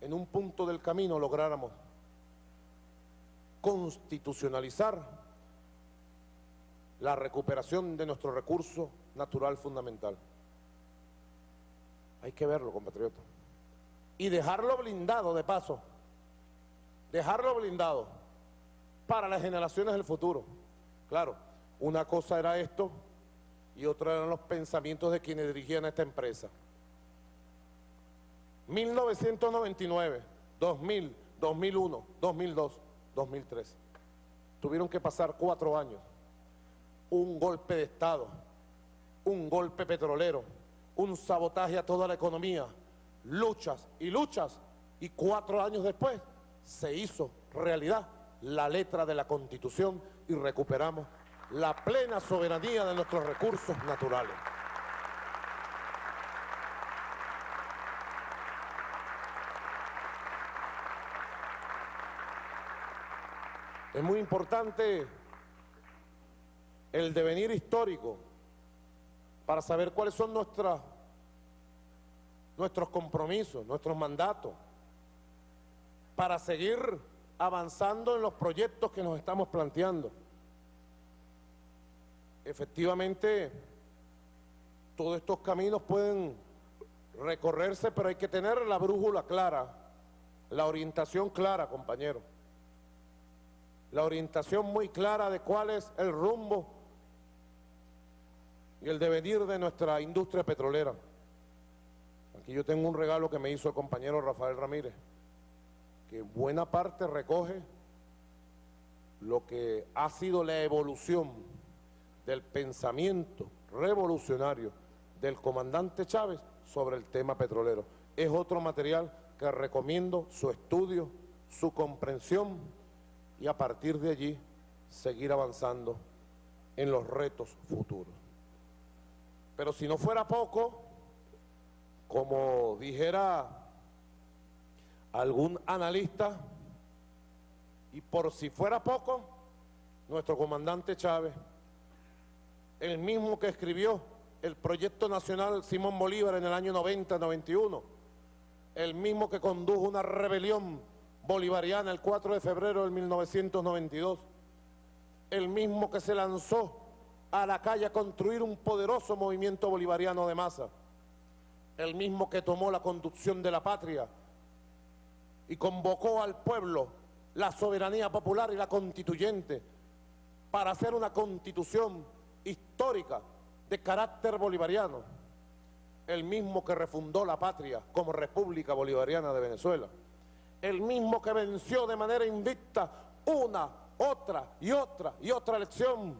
en un punto del camino, lográramos constitucionalizar la recuperación de nuestro recurso natural fundamental. Hay que verlo, compatriotas. Y dejarlo blindado, de paso. Dejarlo blindado para las generaciones del futuro. Claro, una cosa era esto y otra eran los pensamientos de quienes dirigían esta empresa. 1999, 2000, 2001, 2002, 2003. Tuvieron que pasar 4 años. Un golpe de Estado, un golpe petrolero, un sabotaje a toda la economía, luchas, y 4 años después se hizo realidad la letra de la Constitución y recuperamos la plena soberanía de nuestros recursos naturales. Es muy importante el devenir histórico para saber cuáles son nuestros compromisos, nuestros mandatos, para seguir avanzando en los proyectos que nos estamos planteando. Efectivamente, todos estos caminos pueden recorrerse, pero hay que tener la brújula clara, la orientación clara, compañero. La orientación muy clara de cuál es el rumbo y el devenir de nuestra industria petrolera. Aquí yo tengo un regalo que me hizo el compañero Rafael Ramírez, que buena parte recoge lo que ha sido la evolución del pensamiento revolucionario del comandante Chávez sobre el tema petrolero. Es otro material que recomiendo su estudio, su comprensión y a partir de allí seguir avanzando en los retos futuros. Pero si no fuera poco, como dijera algún analista, y por si fuera poco, nuestro comandante Chávez, el mismo que escribió el proyecto nacional Simón Bolívar en el año 90-91, el mismo que condujo una rebelión bolivariana el 4 de febrero de 1992, el mismo que se lanzó a la calle a construir un poderoso movimiento bolivariano de masa, el mismo que tomó la conducción de la patria y convocó al pueblo, la soberanía popular y la constituyente, para hacer una constitución histórica de carácter bolivariano, el mismo que refundó la patria como República Bolivariana de Venezuela, el mismo que venció de manera invicta una, otra y otra elección,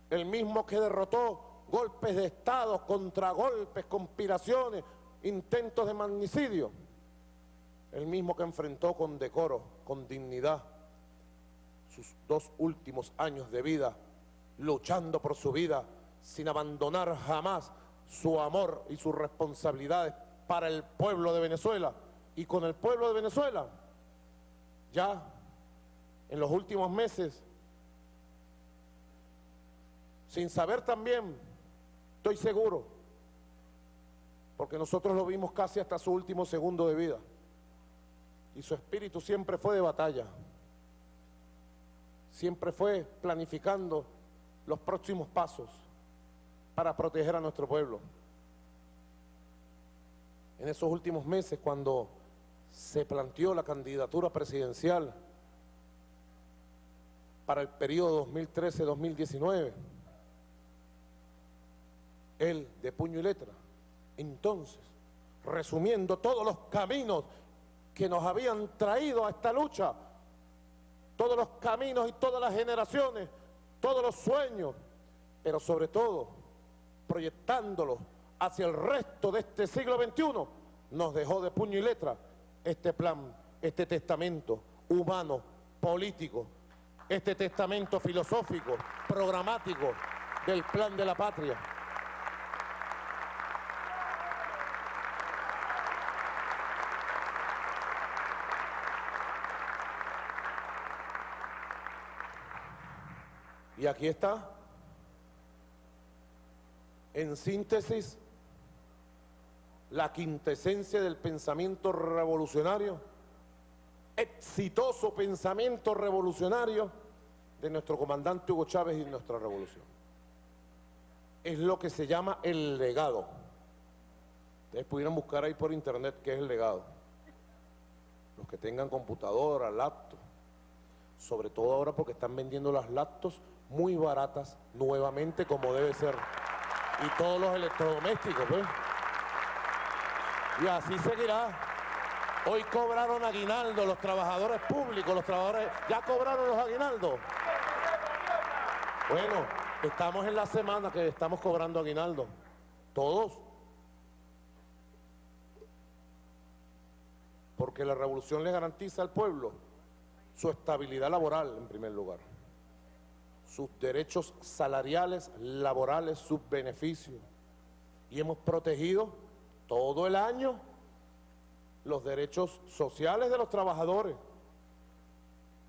el mismo que derrotó golpes de Estado, contragolpes, conspiraciones, intentos de magnicidio, el mismo que enfrentó con decoro, con dignidad, sus 2 últimos años de vida, luchando por su vida, sin abandonar jamás su amor y sus responsabilidades para el pueblo de Venezuela y con el pueblo de Venezuela. Ya en los últimos meses, sin saber también, estoy seguro, porque nosotros lo vimos casi hasta su último segundo de vida, y su espíritu siempre fue de batalla, siempre fue planificando los próximos pasos para proteger a nuestro pueblo. En esos últimos meses, cuando se planteó la candidatura presidencial para el periodo 2013-2019, él, de puño y letra, entonces, resumiendo todos los caminos que nos habían traído a esta lucha, todos los caminos y todas las generaciones, todos los sueños, pero sobre todo proyectándolos hacia el resto de este siglo XXI, nos dejó de puño y letra este plan, este testamento humano, político, este testamento filosófico, programático del plan de la patria. Y aquí está, en síntesis, la quintesencia del pensamiento revolucionario, exitoso pensamiento revolucionario de nuestro comandante Hugo Chávez y nuestra revolución. Es lo que se llama el legado. Ustedes pudieran buscar ahí por internet qué es el legado. Los que tengan computadora, laptop, sobre todo ahora porque están vendiendo las laptops muy baratas nuevamente, como debe ser, y todos los electrodomésticos, ¿ves? Y así seguirá. Hoy cobraron aguinaldo los trabajadores públicos, los trabajadores, ¿ya cobraron los aguinaldos? Bueno, estamos en la semana que estamos cobrando aguinaldo, todos, porque la revolución le garantiza al pueblo su estabilidad laboral en primer lugar, sus derechos salariales, laborales, sus beneficios, y hemos protegido todo el año los derechos sociales de los trabajadores,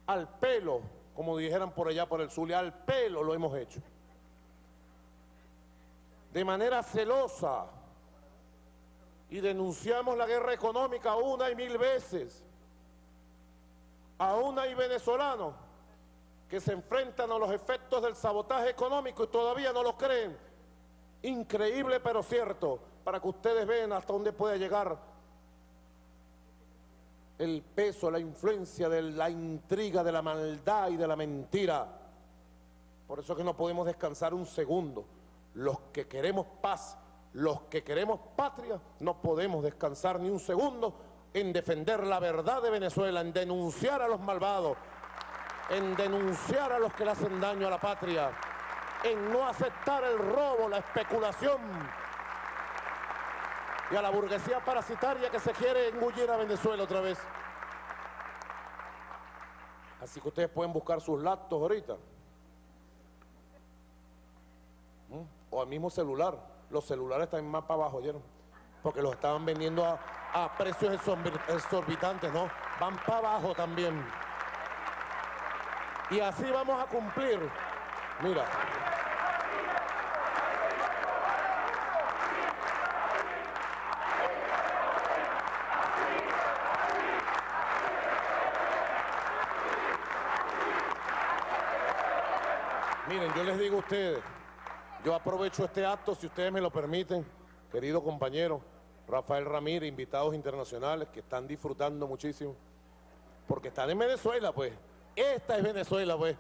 al pelo, como dijeran por allá por el Zulia, al pelo lo hemos hecho. de manera celosa y denunciamos la guerra económica una y mil veces. Aún hay venezolanos que se enfrentan a los efectos del sabotaje económico y todavía no lo creen. Increíble pero cierto, para que ustedes vean hasta dónde puede llegar el peso, la influencia de la intriga, de la maldad y de la mentira. Por eso es que no podemos descansar un segundo. Los que queremos paz, los que queremos patria, no podemos descansar ni un segundo en defender la verdad de Venezuela, en denunciar a los malvados, en denunciar a los que le hacen daño a la patria, en no aceptar el robo, la especulación y a la burguesía parasitaria que se quiere engullir a Venezuela otra vez. Así que ustedes pueden buscar sus laptops ahorita. O al mismo celular. Los celulares están más para abajo, ¿oyeron? Porque los estaban vendiendo a precios exorbitantes, ¿no? Van para abajo también. Y así vamos a cumplir. Mira. Miren, yo les digo a ustedes, yo aprovecho este acto, si ustedes me lo permiten, querido compañero Rafael Ramírez, invitados internacionales que están disfrutando muchísimo, porque están en Venezuela, pues. Esta es Venezuela, pues.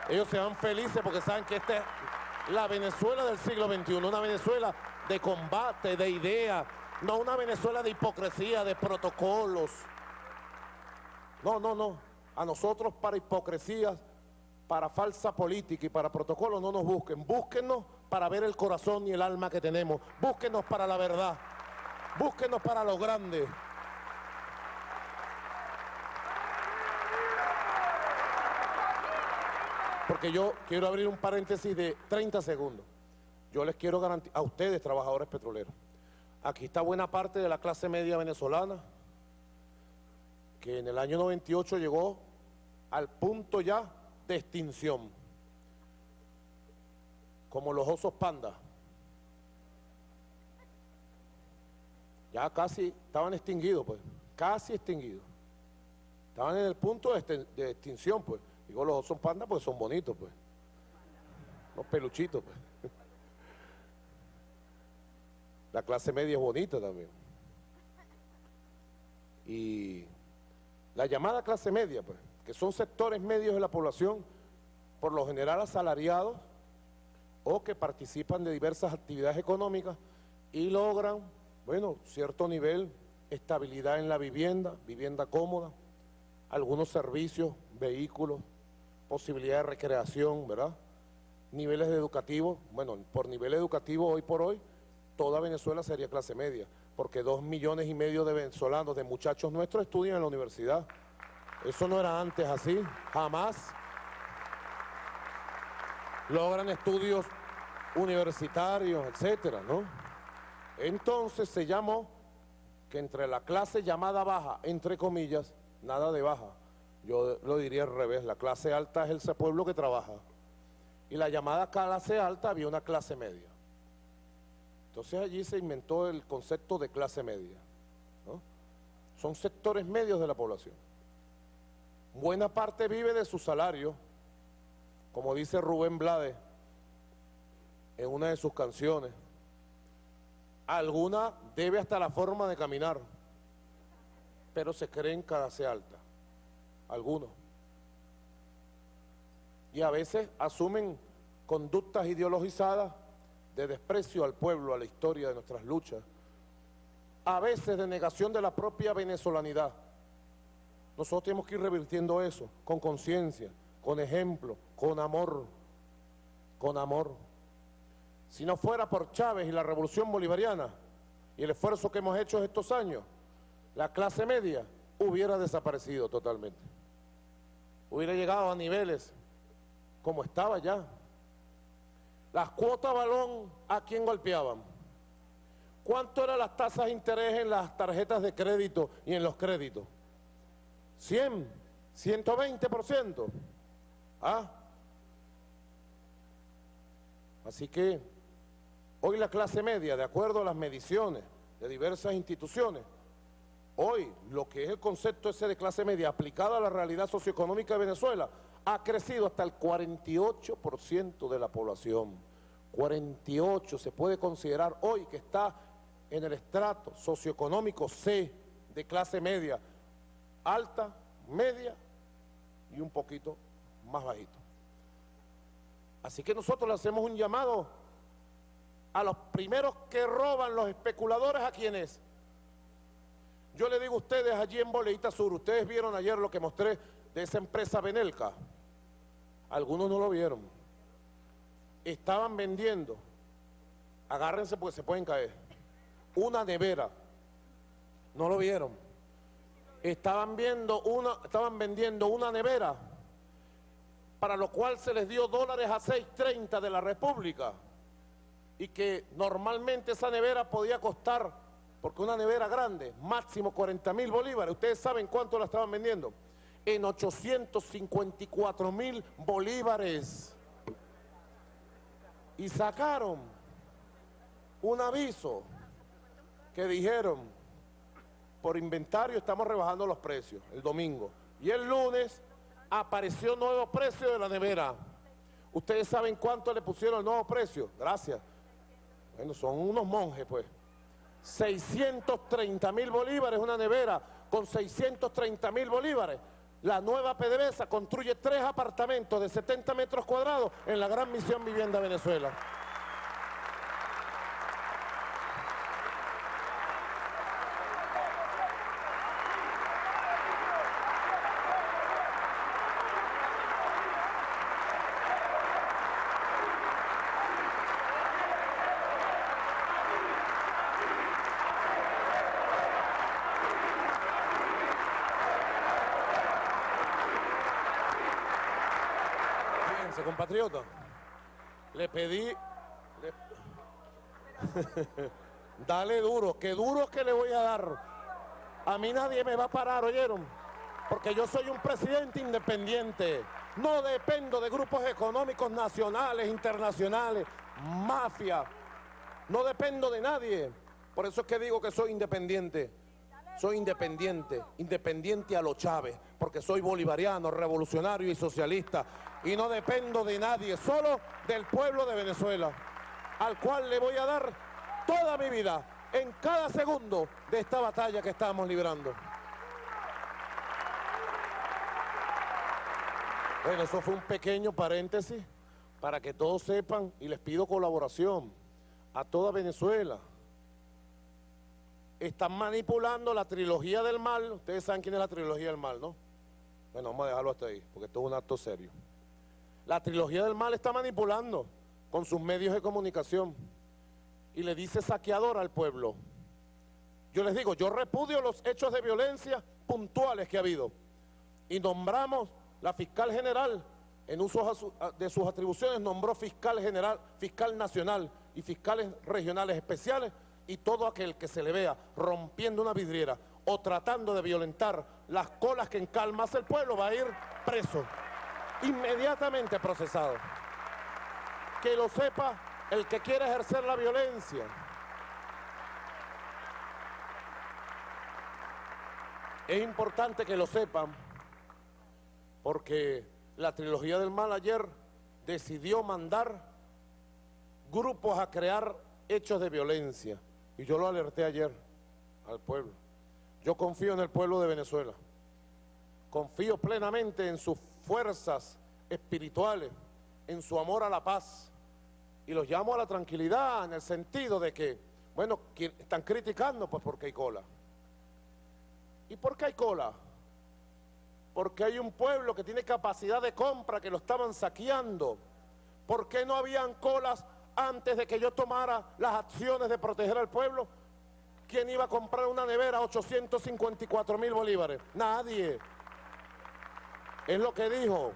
Ellos se van felices porque saben que esta es la Venezuela del siglo XXI, una Venezuela de combate, de ideas, no una Venezuela de hipocresía, de protocolos. No, no, no. A nosotros para hipocresías, para falsa política y para protocolos no nos busquen. Búsquennos para ver el corazón y el alma que tenemos. Búsquenos para la verdad. Búsquenos para lo grande. Porque yo quiero abrir un paréntesis de 30 segundos. Yo les quiero garantizar a ustedes, trabajadores petroleros, aquí está buena parte de la clase media venezolana que en el año 98 llegó al punto ya de extinción, como los osos panda. Ya casi estaban extinguidos, pues, casi extinguidos. Estaban en el punto de extinción, pues. Digo los osos panda porque son bonitos, pues. Los peluchitos, pues. La clase media es bonita también. Y la llamada clase media, pues, que son sectores medios de la población, por lo general asalariados, o que participan de diversas actividades económicas y logran, bueno, cierto nivel, estabilidad en la vivienda, vivienda cómoda, algunos servicios, vehículos, posibilidad de recreación, ¿verdad? Niveles educativos, bueno, por nivel educativo hoy por hoy, toda Venezuela sería clase media, porque 2,5 millones de venezolanos, de muchachos nuestros, estudian en la universidad. Eso no era antes así, jamás. Logran estudios universitarios, etcétera, ¿no? Entonces se llamó que entre la clase llamada baja, entre comillas, nada de baja, yo lo diría al revés, la clase alta es ese pueblo que trabaja, y la llamada clase alta había una clase media. Entonces allí se inventó el concepto de clase media, ¿no? Son sectores medios de la población. Buena parte vive de su salario, como dice Rubén Blades en una de sus canciones. Alguna debe hasta la forma de caminar, pero se creen clase alta, algunos. Y a veces asumen conductas ideologizadas de desprecio al pueblo, a la historia de nuestras luchas, a veces de negación de la propia venezolanidad. Nosotros tenemos que ir revirtiendo eso, con conciencia, con ejemplo, con amor, con amor. Si no fuera por Chávez y la revolución bolivariana y el esfuerzo que hemos hecho estos años, la clase media hubiera desaparecido totalmente. Hubiera llegado a niveles como estaba ya. Las cuotas balón, ¿a quién golpeaban? ¿Cuánto eran las tasas de interés en las tarjetas de crédito y en los créditos? 100, 120%. ¿Ah? Así que Hoy la clase media, de acuerdo a las mediciones de diversas instituciones, hoy lo que es el concepto ese de clase media aplicado a la realidad socioeconómica de Venezuela ha crecido hasta el 48% de la población. 48 se puede considerar hoy que está en el estrato socioeconómico C de clase media, alta, media y un poquito más bajito. Así que nosotros le hacemos un llamado a los primeros que roban, los especuladores, ¿a quiénes? Yo le digo a ustedes allí en Boleita Sur, ustedes vieron ayer lo que mostré de esa empresa Benelca. Algunos no lo vieron. Estaban vendiendo, agárrense porque se pueden caer, una nevera. No lo vieron. Estaban vendiendo una nevera para lo cual se les dio dólares a 6.30 de la República, y que normalmente esa nevera podía costar, porque una nevera grande, máximo 40.000 bolívares. ¿Ustedes saben cuánto la estaban vendiendo? En 854.000 bolívares. Y sacaron un aviso que dijeron, por inventario estamos rebajando los precios, el domingo. Y el lunes apareció nuevo precio de la nevera. ¿Ustedes saben cuánto le pusieron el nuevo precio? Gracias. Bueno, son unos monjes, pues. 630.000 bolívares una nevera. Con 630.000 bolívares, la nueva PDVSA construye 3 apartamentos de 70 metros cuadrados en la Gran Misión Vivienda Venezuela. Compatriota, le pedí, dale duro que le voy a dar. A mí nadie me va a parar, ¿oyeron? Porque yo soy un presidente independiente, no dependo de grupos económicos nacionales, internacionales, mafia, no dependo de nadie. Por eso es que digo que soy independiente. Soy independiente, independiente a lo Chávez, porque soy bolivariano, revolucionario y socialista, y no dependo de nadie, solo del pueblo de Venezuela, al cual le voy a dar toda mi vida, en cada segundo de esta batalla que estamos librando. Bueno, eso fue un pequeño paréntesis para que todos sepan, y les pido colaboración a toda Venezuela. Están manipulando la trilogía del mal. Ustedes saben quién es la trilogía del mal, ¿no? Bueno, vamos a dejarlo hasta ahí, porque esto es un acto serio. La trilogía del mal está manipulando con sus medios de comunicación y le dice saqueador al pueblo. Yo les digo, yo repudio los hechos de violencia puntuales que ha habido, y nombramos la fiscal general, en uso de sus atribuciones, nombró fiscal general, fiscal nacional y fiscales regionales especiales, y todo aquel que se le vea rompiendo una vidriera o tratando de violentar las colas que encalma el pueblo va a ir preso, inmediatamente procesado. Que lo sepa el que quiere ejercer la violencia. Es importante que lo sepan, porque la trilogía del mal ayer decidió mandar grupos a crear hechos de violencia. Y yo lo alerté ayer al pueblo. Yo confío en el pueblo de Venezuela. Confío plenamente en sus fuerzas espirituales, en su amor a la paz. Y los llamo a la tranquilidad en el sentido de que, bueno, están criticando pues porque hay cola. ¿Y por qué hay cola? Porque hay un pueblo que tiene capacidad de compra, que lo estaban saqueando. ¿Por qué no habían colas antes de que yo tomara las acciones de proteger al pueblo? ¿Quién iba a comprar una nevera a 854.000 bolívares? Nadie. Es lo que dijo.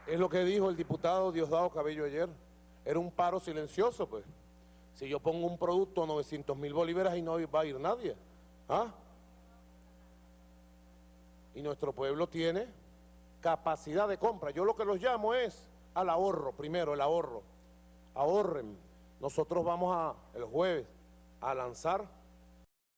Es lo que dijo el diputado Diosdado Cabello ayer. Era un paro silencioso, pues. Si yo pongo un producto a 900.000 bolívares y no va a ir nadie. ¿Ah? Y nuestro pueblo tiene capacidad de compra. Yo lo que los llamo es al ahorro, primero el ahorro. Ahorren. Nosotros vamos el jueves a lanzar